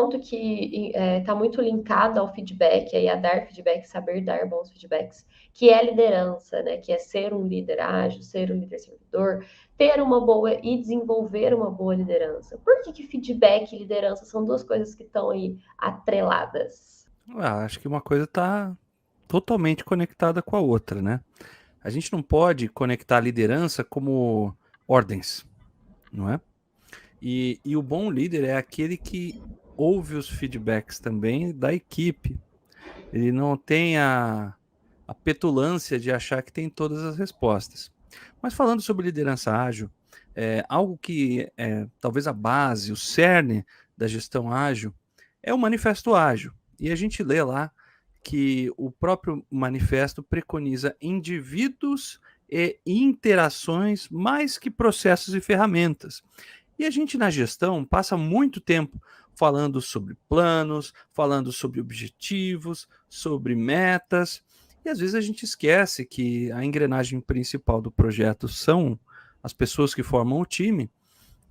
ponto que está muito linkado ao feedback, aí a dar feedback, saber dar bons feedbacks, que é a liderança, né? Que é ser um líder ágil, ser um líder servidor, ter uma boa e desenvolver uma boa liderança. Por que feedback e liderança são duas coisas que estão aí atreladas? Acho que uma coisa está totalmente conectada com a outra, né? A gente não pode conectar a liderança como ordens, não é? E o bom líder é aquele que ouve os feedbacks também da equipe. Ele não tem a petulância de achar que tem todas as respostas. Mas falando sobre liderança ágil, algo que é talvez a base, o cerne da gestão ágil, é o manifesto ágil. E a gente lê lá que o próprio manifesto preconiza indivíduos e interações mais que processos e ferramentas. E a gente na gestão passa muito tempo falando sobre planos, falando sobre objetivos, sobre metas, e às vezes a gente esquece que a engrenagem principal do projeto são as pessoas que formam o time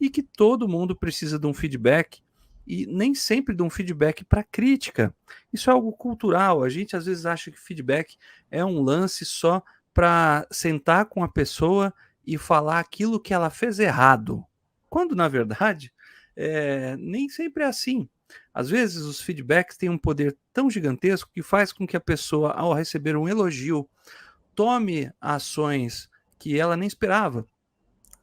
e que todo mundo precisa de um feedback e nem sempre de um feedback para crítica. Isso é algo cultural. A gente às vezes acha que feedback é um lance só para sentar com a pessoa e falar aquilo que ela fez errado, quando na verdade nem sempre é assim. Às vezes os feedbacks têm um poder tão gigantesco que faz com que a pessoa, ao receber um elogio, tome ações que ela nem esperava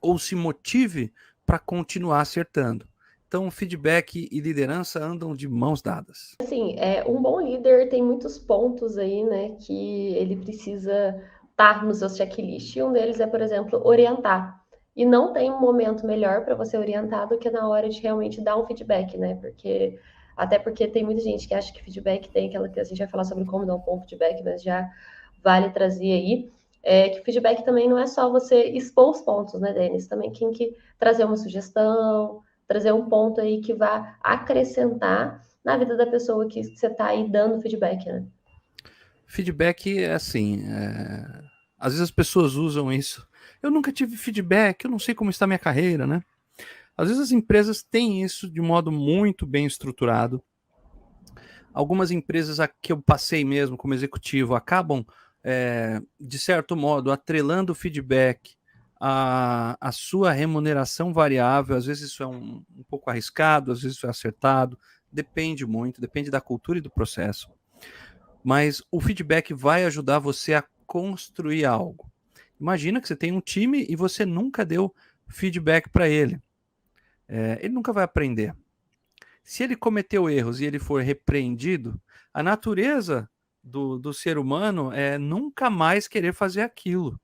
ou se motive para continuar acertando. Então, feedback e liderança andam de mãos dadas. Assim, um bom líder tem muitos pontos aí, né, que ele precisa estar no seu checklist. E um deles é, por exemplo, orientar. E não tem um momento melhor para você orientar do que na hora de realmente dar um feedback, né? Até porque tem muita gente que acha que feedback tem aquela que a gente vai falar sobre como dar um bom feedback, mas já vale trazer aí. Que feedback também não é só você expor os pontos, né, Denis? Também tem que trazer uma sugestão, trazer um ponto aí que vá acrescentar na vida da pessoa que você está aí dando feedback, né? Feedback é assim, às vezes as pessoas usam isso. Eu nunca tive feedback, eu não sei como está minha carreira, né? Às vezes as empresas têm isso de modo muito bem estruturado. Algumas empresas a que eu passei mesmo como executivo acabam, de certo modo, atrelando o feedback à sua remuneração variável. Às vezes isso é um pouco arriscado, às vezes isso é acertado, depende muito, depende da cultura e do processo. Mas o feedback vai ajudar você a construir algo. Imagina que você tem um time e você nunca deu feedback para ele. Ele nunca vai aprender. Se ele cometeu erros e ele for repreendido, a natureza do ser humano é nunca mais querer fazer aquilo.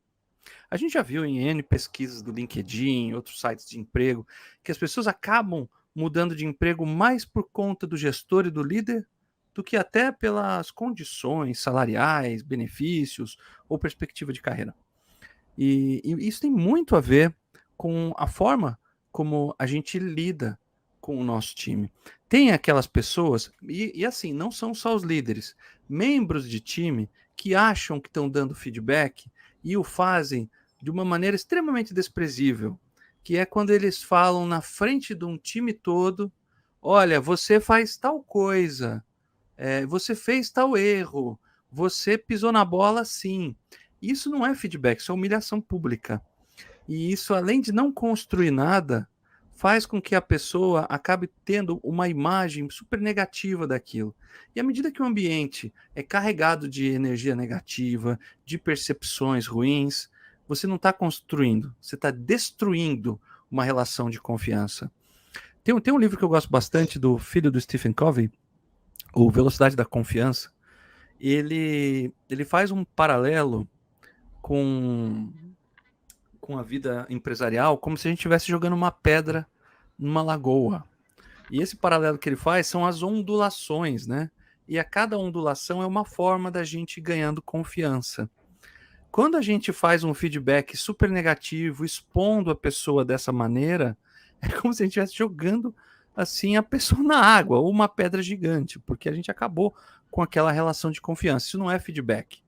A gente já viu em N pesquisas do LinkedIn, outros sites de emprego, que as pessoas acabam mudando de emprego mais por conta do gestor e do líder do que até pelas condições salariais, benefícios ou perspectiva de carreira. E isso tem muito a ver com a forma como a gente lida com o nosso time. Tem aquelas pessoas, e assim, não são só os líderes, membros de time que acham que estão dando feedback e o fazem de uma maneira extremamente desprezível, que é quando eles falam na frente de um time todo: olha, você faz tal coisa, você fez tal erro, você pisou na bola sim. Isso não é feedback, isso é humilhação pública. E isso, além de não construir nada, faz com que a pessoa acabe tendo uma imagem super negativa daquilo. E à medida que o ambiente é carregado de energia negativa, de percepções ruins, você não está construindo, você está destruindo uma relação de confiança. Tem um livro que eu gosto bastante do filho do Stephen Covey, o Velocidade da Confiança. Ele faz um paralelo com a vida empresarial como se a gente estivesse jogando uma pedra numa lagoa. E esse paralelo que ele faz são as ondulações, né? E a cada ondulação é uma forma da gente ir ganhando confiança. Quando a gente faz um feedback super negativo, expondo a pessoa dessa maneira, é como se a gente estivesse jogando assim a pessoa na água, ou uma pedra gigante, porque a gente acabou com aquela relação de confiança. Isso não é feedback.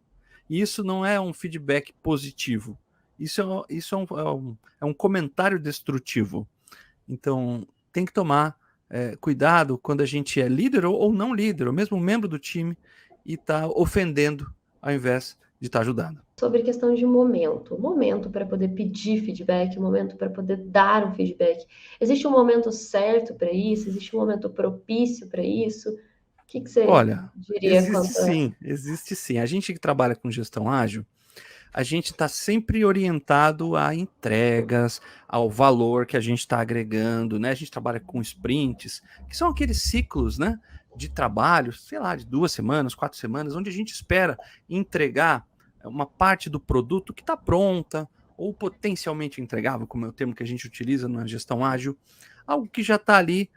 Isso não é um feedback positivo. Isso é um comentário destrutivo. Então, tem que tomar cuidado quando a gente é líder ou não líder, ou mesmo membro do time, e está ofendendo ao invés de estar ajudando. Sobre questão de momento para poder pedir feedback, momento para poder dar um feedback. Existe um momento certo para isso? Existe um momento propício para isso? O que você Olha, diria existe quanto a... sim, existe sim. A gente que trabalha com gestão ágil, a gente está sempre orientado a entregas, ao valor que a gente está agregando, né? A gente trabalha com sprints, que são aqueles ciclos, né, de trabalho, sei lá, de 2 semanas, 4 semanas, onde a gente espera entregar uma parte do produto que está pronta, ou potencialmente entregável, como é o termo que a gente utiliza na gestão ágil, algo que já está ali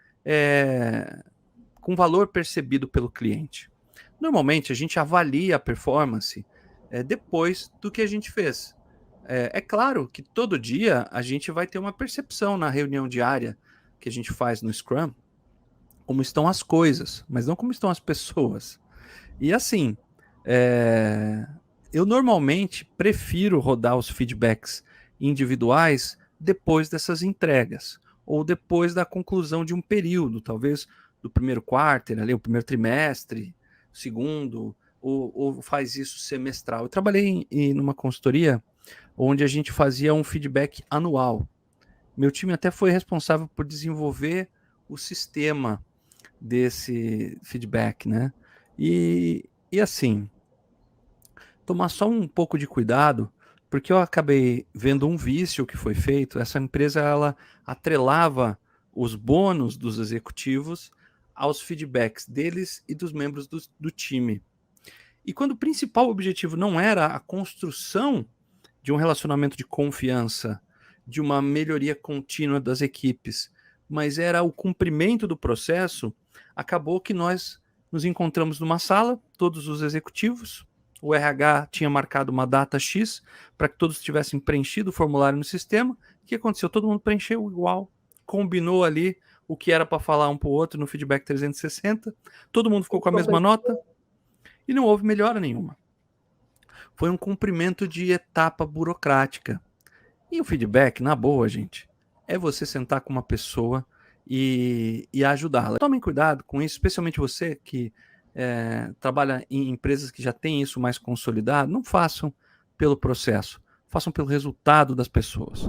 com valor percebido pelo cliente. Normalmente, a gente avalia a performance depois do que a gente fez. É claro que todo dia a gente vai ter uma percepção na reunião diária que a gente faz no Scrum, como estão as coisas, mas não como estão as pessoas. E assim, eu normalmente prefiro rodar os feedbacks individuais depois dessas entregas, ou depois da conclusão de um período, talvez do primeiro quarter, ali, o primeiro trimestre, segundo, ou faz isso semestral. Eu trabalhei numa consultoria onde a gente fazia um feedback anual. Meu time até foi responsável por desenvolver o sistema desse feedback, né? E assim, tomar só um pouco de cuidado, porque eu acabei vendo um vício que foi feito. Essa empresa, ela atrelava os bônus dos executivos aos feedbacks deles e dos membros do time. E quando o principal objetivo não era a construção de um relacionamento de confiança, de uma melhoria contínua das equipes, mas era o cumprimento do processo, acabou que nós nos encontramos numa sala, todos os executivos, o RH tinha marcado uma data X para que todos tivessem preenchido o formulário no sistema. O que aconteceu? Todo mundo preencheu igual, combinou ali o que era para falar um para o outro no feedback 360, todo mundo ficou com a mesma nota e não houve melhora nenhuma. Foi um cumprimento de etapa burocrática. E o feedback, na boa, gente, é você sentar com uma pessoa e ajudá-la. Tomem cuidado com isso, especialmente você que trabalha em empresas que já têm isso mais consolidado. Não façam pelo processo, façam pelo resultado das pessoas.